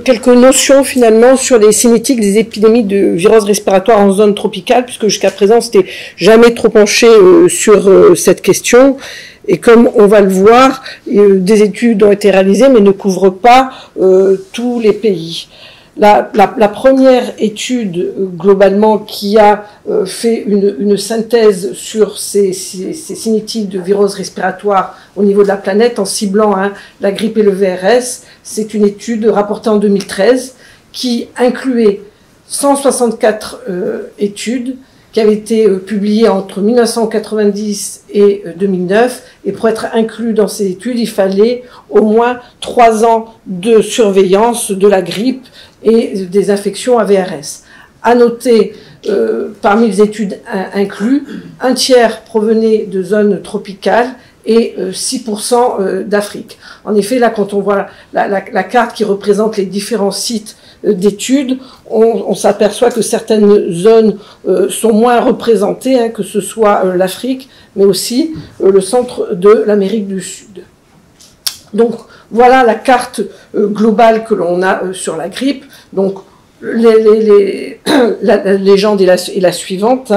quelques notions finalement sur les cinétiques des épidémies de virus respiratoire en zone tropicale, puisque jusqu'à présent, on s'était jamais trop penché sur cette question. Et comme on va le voir, des études ont été réalisées, mais ne couvrent pas tous les pays. La première étude globalement qui a fait une synthèse sur ces cinétiques de virus respiratoires au niveau de la planète en ciblant la grippe et le VRS, c'est une étude rapportée en 2013 qui incluait 164 études qui avaient été publiées entre 1990 et 2009. Et pour être inclus dans ces études, il fallait au moins 3 ans de surveillance de la grippe et des infections à VRS. À noter, parmi les études incluses, un tiers provenait de zones tropicales et 6% d'Afrique. En effet, là, quand on voit la carte qui représente les différents sites d'études, on s'aperçoit que certaines zones sont moins représentées, que ce soit l'Afrique, mais aussi le centre de l'Amérique du Sud. Donc, voilà la carte globale que l'on a sur la grippe. Donc, la légende est la suivante.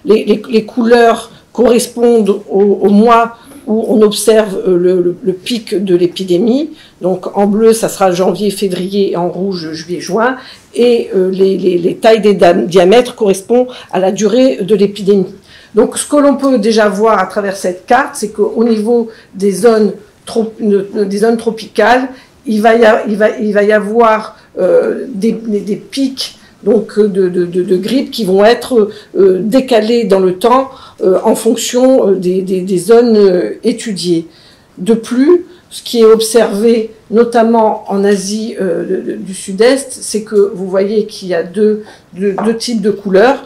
Les couleurs correspondent au mois où on observe le pic de l'épidémie. Donc, en bleu, ça sera janvier, février, et en rouge, juillet, juin. Et les tailles des diamètres correspondent à la durée de l'épidémie. Donc, ce que l'on peut déjà voir à travers cette carte, c'est qu'au niveau des zones tropicales, il va y avoir des pics donc de grippe qui vont être décalés dans le temps en fonction des zones étudiées. De plus, ce qui est observé notamment en Asie du Sud-Est, c'est que vous voyez qu'il y a deux types de couleurs.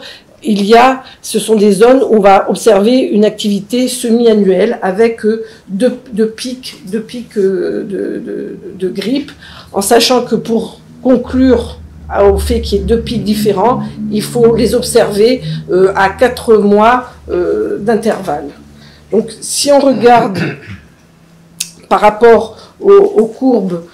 Ce sont des zones où on va observer une activité semi-annuelle avec deux pics de grippe, en sachant que pour conclure au fait qu'il y ait 2 pics différents, il faut les observer à 4 mois d'intervalle. Donc si on regarde par rapport aux courbes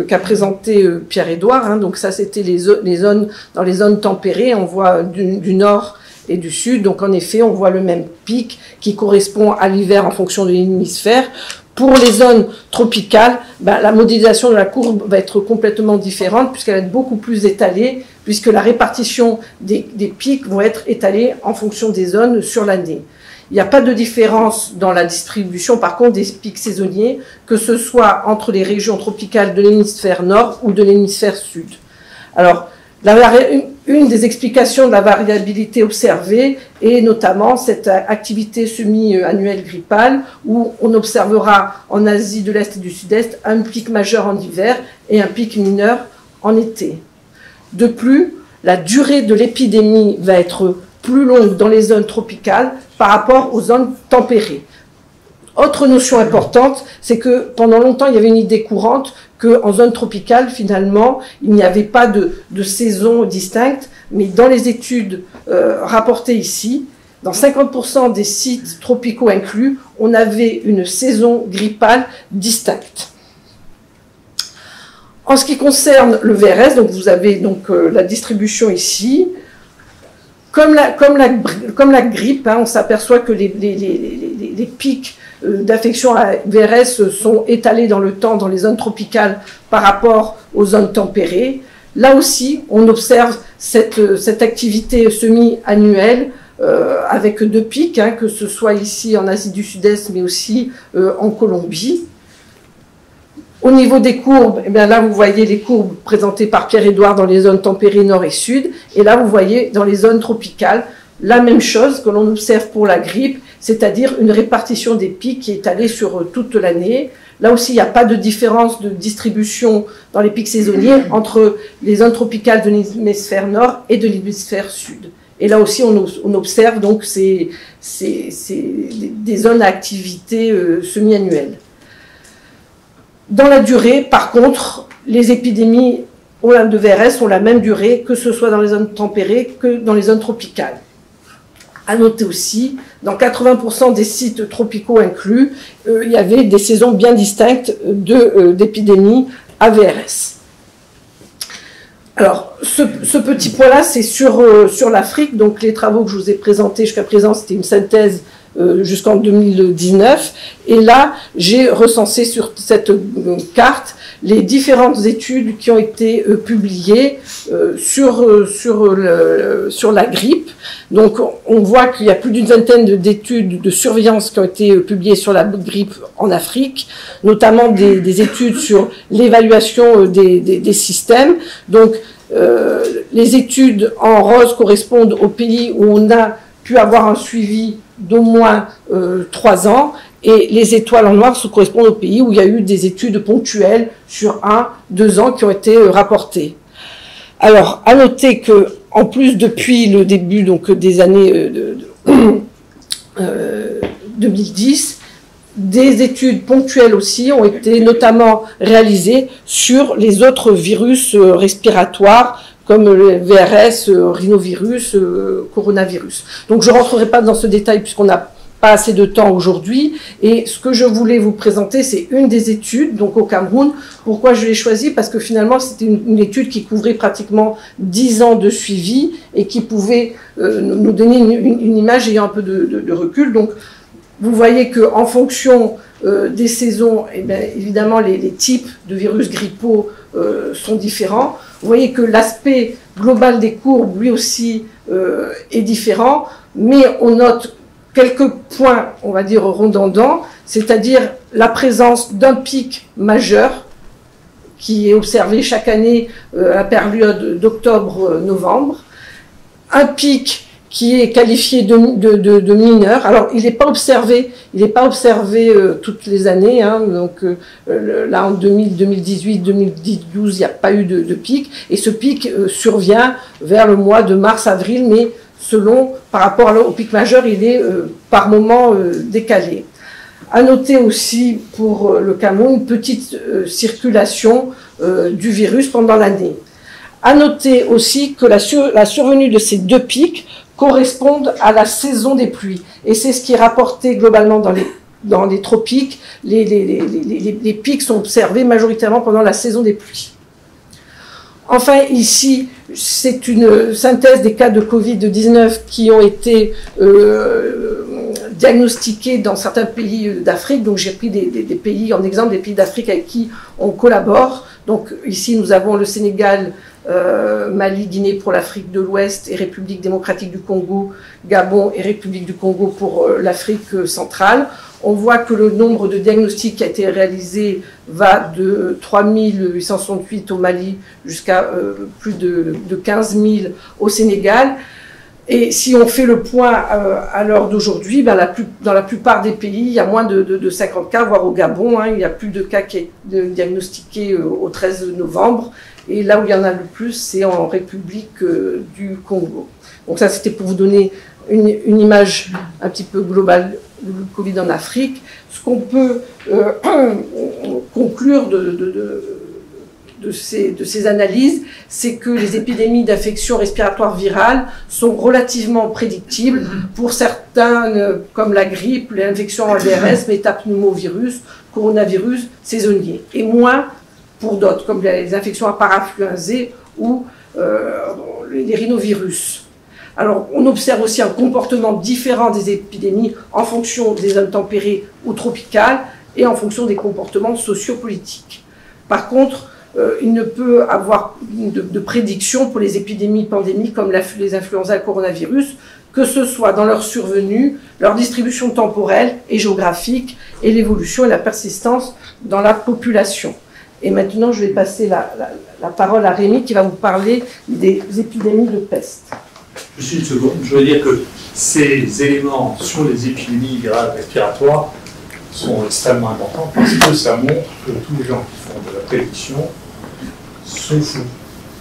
qu'a présenté Pierre-Édouard, donc ça c'était dans les zones tempérées, on voit du nord et du sud, donc en effet on voit le même pic qui correspond à l'hiver en fonction de l'hémisphère. Pour les zones tropicales, la modélisation de la courbe va être complètement différente puisqu'elle va être beaucoup plus étalée, puisque la répartition des pics vont être étalés en fonction des zones sur l'année. Il n'y a pas de différence dans la distribution, par contre, des pics saisonniers, que ce soit entre les régions tropicales de l'hémisphère nord ou de l'hémisphère sud. Alors, une des explications de la variabilité observée est notamment cette activité semi-annuelle grippale où on observera en Asie de l'Est et du Sud-Est un pic majeur en hiver et un pic mineur en été. De plus, la durée de l'épidémie va être plus longue dans les zones tropicales par rapport aux zones tempérées. Autre notion importante, c'est que pendant longtemps, il y avait une idée courante qu'en zone tropicale, finalement, il n'y avait pas de saison distincte, mais dans les études rapportées ici, dans 50% des sites tropicaux inclus, on avait une saison grippale distincte. En ce qui concerne le VRS, donc vous avez donc la distribution ici. Comme la grippe, on s'aperçoit que les pics d'affection à VRS sont étalés dans le temps dans les zones tropicales par rapport aux zones tempérées. Là aussi, on observe cette activité semi-annuelle avec 2 pics, que ce soit ici en Asie du Sud-Est, mais aussi en Colombie. Au niveau des courbes, là vous voyez les courbes présentées par Pierre-Édouard dans les zones tempérées nord et sud, et là vous voyez dans les zones tropicales la même chose que l'on observe pour la grippe, c'est-à-dire une répartition des pics qui est étalée sur toute l'année. Là aussi, il n'y a pas de différence de distribution dans les pics saisonniers entre les zones tropicales de l'hémisphère nord et de l'hémisphère sud. Et là aussi, on observe donc des zones à activité semi-annuelle. Dans la durée, par contre, les épidémies de VRS ont la même durée, que ce soit dans les zones tempérées que dans les zones tropicales. À noter aussi, dans 80% des sites tropicaux inclus, il y avait des saisons bien distinctes d'épidémies AVRS. Alors, ce petit point-là, c'est sur l'Afrique. Donc, les travaux que je vous ai présentés jusqu'à présent, c'était une synthèse jusqu'en 2019. Et là, j'ai recensé sur cette carte les différentes études qui ont été publiées sur la grippe. Donc, on voit qu'il y a plus d'une vingtaine d'études de surveillance qui ont été publiées sur la grippe en Afrique, notamment des études sur l'évaluation des systèmes. Donc, les études en rose correspondent aux pays où on a pu avoir un suivi d'au moins 3 ans, et les étoiles en noir correspondent aux pays où il y a eu des études ponctuelles sur 1-2 ans qui ont été rapportées. Alors, à noter que, en plus, depuis le début donc, des années 2010, des études ponctuelles aussi ont été notamment réalisées sur les autres virus respiratoires, comme le VRS, rhinovirus, coronavirus. Donc je ne rentrerai pas dans ce détail puisqu'on n'a pas assez de temps aujourd'hui. Et ce que je voulais vous présenter, c'est une des études, donc au Cameroun. Pourquoi je l'ai choisie? Parce que finalement, c'était une étude qui couvrait pratiquement 10 ans de suivi et qui pouvait nous donner une image ayant un peu de recul. Donc, vous voyez qu'en fonction des saisons, eh bien, évidemment, les types de virus grippaux sont différents. Vous voyez que l'aspect global des courbes, lui aussi, est différent, mais on note quelques points, on va dire, redondants, c'est-à-dire la présence d'un pic majeur qui est observé chaque année à la période d'octobre-novembre, un pic qui est qualifié de mineur. Alors, il n'est pas observé toutes les années, hein, donc là en 2018, 2012, il n'y a pas eu de pic, et ce pic survient vers le mois de mars-avril, mais selon, par rapport au pic majeur, il est par moment décalé. À noter aussi pour le Cameroun une petite circulation du virus pendant l'année. À noter aussi que la survenue de ces deux pics correspondent à la saison des pluies. Et c'est ce qui est rapporté globalement dans les tropiques. Les pics sont observés majoritairement pendant la saison des pluies. Enfin, ici, c'est une synthèse des cas de Covid-19 qui ont été diagnostiqués dans certains pays d'Afrique. Donc, j'ai pris des pays en exemple, des pays d'Afrique avec qui on collabore. Donc, ici, nous avons le Sénégal, Mali, Guinée pour l'Afrique de l'Ouest et République démocratique du Congo, Gabon et République du Congo pour l'Afrique centrale. On voit que le nombre de diagnostics qui a été réalisé va de 3868 au Mali jusqu'à plus de 15 000 au Sénégal. Et si on fait le point à l'heure d'aujourd'hui, ben dans la plupart des pays, il y a moins de 50 cas, voire au Gabon, hein, il y a plus de cas qui est diagnostiqués au 13 novembre. Et là où il y en a le plus, c'est en République du Congo. Donc ça, c'était pour vous donner une image un petit peu globale du Covid en Afrique. Ce qu'on peut conclure de ces analyses, c'est que les épidémies d'infections respiratoires virales sont relativement prédictibles pour certains, comme la grippe, les infections ARDS, métapneumovirus, coronavirus saisonniers, et moins pour d'autres, comme les infections à parainfluenzées ou les rhinovirus. Alors, on observe aussi un comportement différent des épidémies en fonction des zones tempérées ou tropicales et en fonction des comportements sociopolitiques. Par contre, il ne peut avoir de prédiction pour les épidémies pandémiques comme les influenza et le coronavirus, que ce soit dans leur survenue, leur distribution temporelle et géographique, et l'évolution et la persistance dans la population. Et maintenant, je vais passer la parole à Rémi qui va vous parler des épidémies de peste. Juste une seconde, je veux dire que ces éléments sur les épidémies virales respiratoires sont extrêmement importants parce que ça montre que tous les gens qui font de la prédiction sont fous.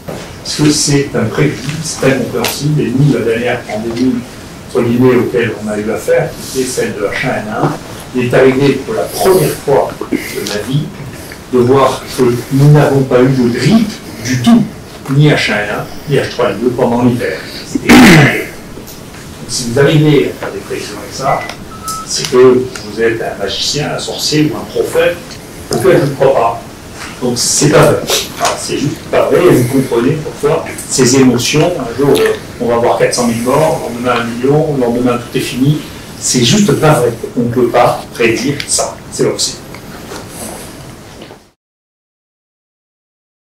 Parce que c'est un préjudice très compréhensible, et nous, la dernière pandémie entre guillemets auquel on a eu affaire, qui était celle de H1N1, il est arrivé pour la première fois de ma vie de voir que nous n'avons pas eu de grippe du tout, ni H1N1, ni H3N2 pendant l'hiver. si vous arrivez à faire des prédictions avec ça, c'est que vous êtes un magicien, un sorcier ou un prophète, auquel je ne crois pas. Donc c'est pas vrai. C'est juste pas vrai, et vous comprenez pourquoi ces émotions, un jour on va avoir 400 000 morts, le lendemain 1 million, le lendemain tout est fini, c'est juste pas vrai. On ne peut pas prédire ça, c'est pas possible.